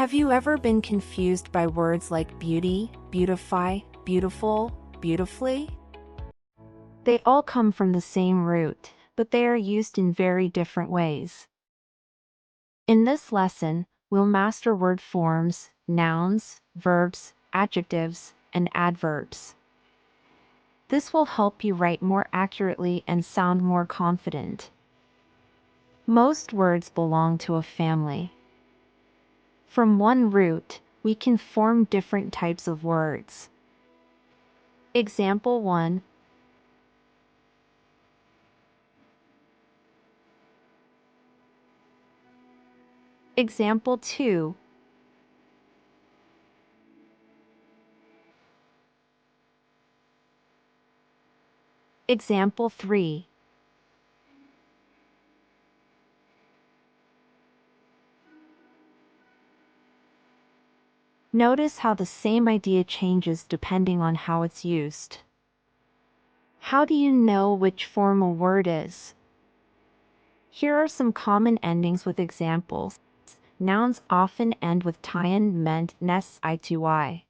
Have you ever been confused by words like beauty, beautify, beautiful, beautifully? They all come from the same root, but they are used in very different ways. In this lesson, we'll master word forms, nouns, verbs, adjectives, and adverbs. This will help you write more accurately and sound more confident. Most words belong to a family. From one root, we can form different types of words. Example 1. Example 2. Example 3. Notice how the same idea changes depending on how it's used. How do you know which form a word is? Here are some common endings with examples. Nouns often end with tion, ment, nes, I2y.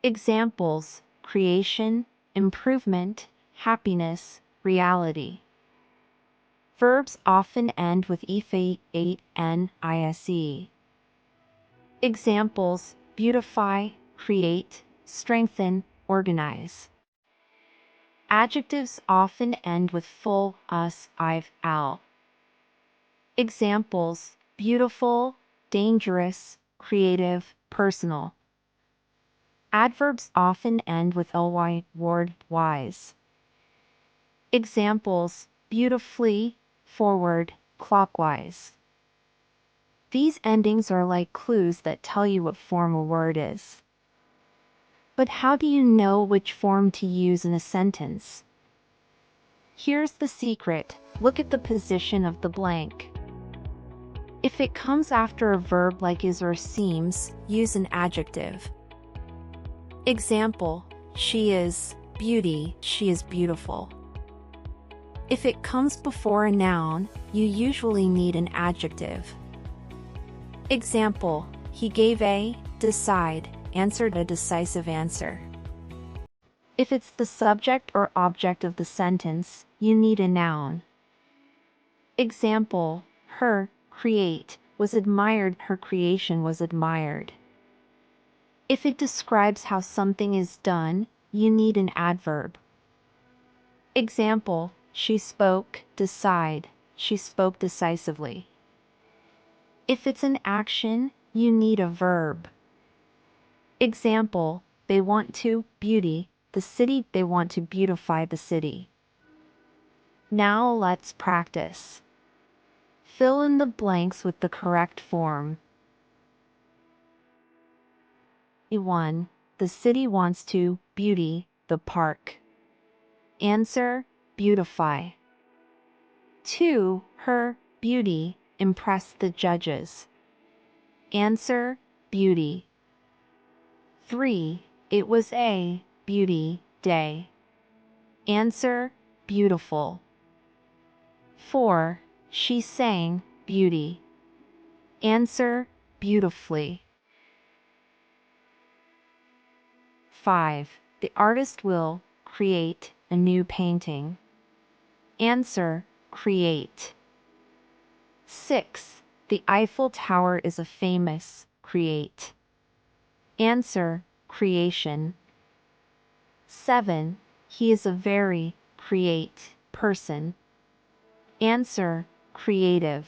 Examples: creation, improvement, happiness, reality. Verbs often end with ife, ate, n, ise. Examples: beautify, create, strengthen, organize. Adjectives often end with full, us, I've, al. Examples: beautiful, dangerous, creative, personal. Adverbs often end with ly, ward, wise. Examples: beautifully, forward, clockwise. These endings are like clues that tell you what form a word is. But how do you know which form to use in a sentence? Here's the secret. Look at the position of the blank. If it comes after a verb like is or seems, use an adjective. Example: she is beauty, she is beautiful. If it comes before a noun, you usually need an adjective. Example: he gave a decide, answered a decisive answer. If it's the subject or object of the sentence, you need a noun. Example: her create was admired, her creation was admired. If it describes how something is done, you need an adverb. Example: she spoke, decide, she spoke decisively. If it's an action, you need a verb. Example: they want to beauty the city, they want to beautify the city. Now let's practice. Fill in the blanks with the correct form. 1. The city wants to beauty the park. Answer: beautify. 2. Her beauty impressed the judges. Answer: beauty. 3. It was a beauty day. Answer: beautiful. 4. She sang beauty. Answer: beautifully. 5. The artist will create a new painting. Answer: create. 6. The Eiffel Tower is a famous create. Answer: creation. 7. He is a very create person. Answer: creative.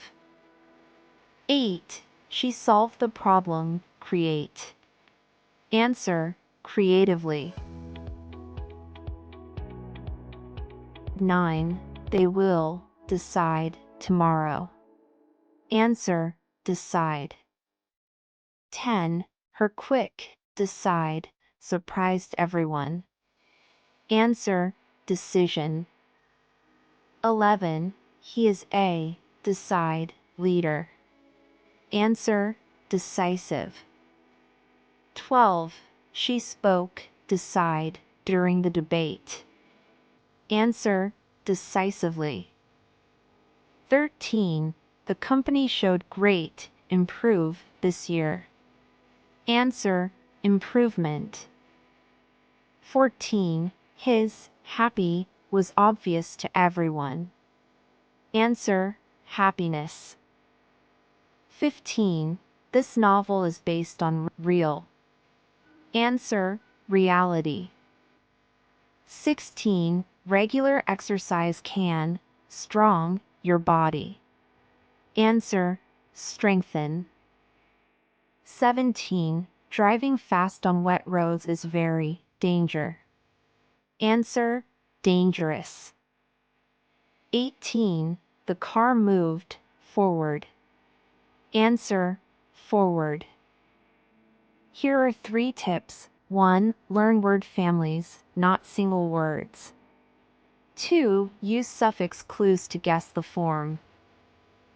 8. She solved the problem create. Answer: creatively. 9. They will decide tomorrow. Answer: decide. 10. Her quick decide surprised everyone. Answer: decision. 11. He is a decide leader. Answer: decisive. 12. She spoke decide during the debate. Answer: decisively. 13. The company showed great improve, this year. Answer, improvement. 14. His, happy, was obvious to everyone. Answer, happiness. 15. This novel is based on real. Answer, reality. 16. Regular exercise can strong your body. Answer, strengthen. 17. Driving fast on wet roads is very danger. Answer, dangerous. 18. The car moved forward. Answer, forward. Here are 3 tips. 1. Learn word families, not single words. 2. Use suffix clues to guess the form.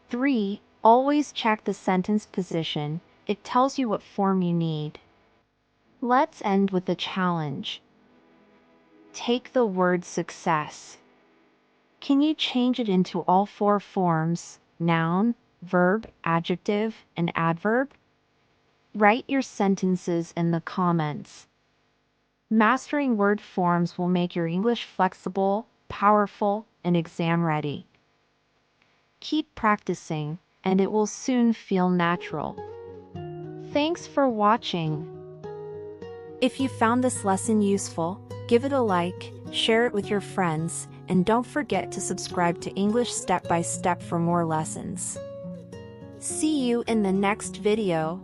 3. Always check the sentence position. It tells you what form you need. Let's end with a challenge. Take the word success. Can you change it into all 4 forms: noun, verb, adjective, and adverb? Write your sentences in the comments. Mastering word forms will make your English flexible, powerful, and exam-ready. Keep practicing, and it will soon feel natural. Thanks for watching. If you found this lesson useful, give it a like, share it with your friends, and don't forget to subscribe to English Step by Step for more lessons. See you in the next video.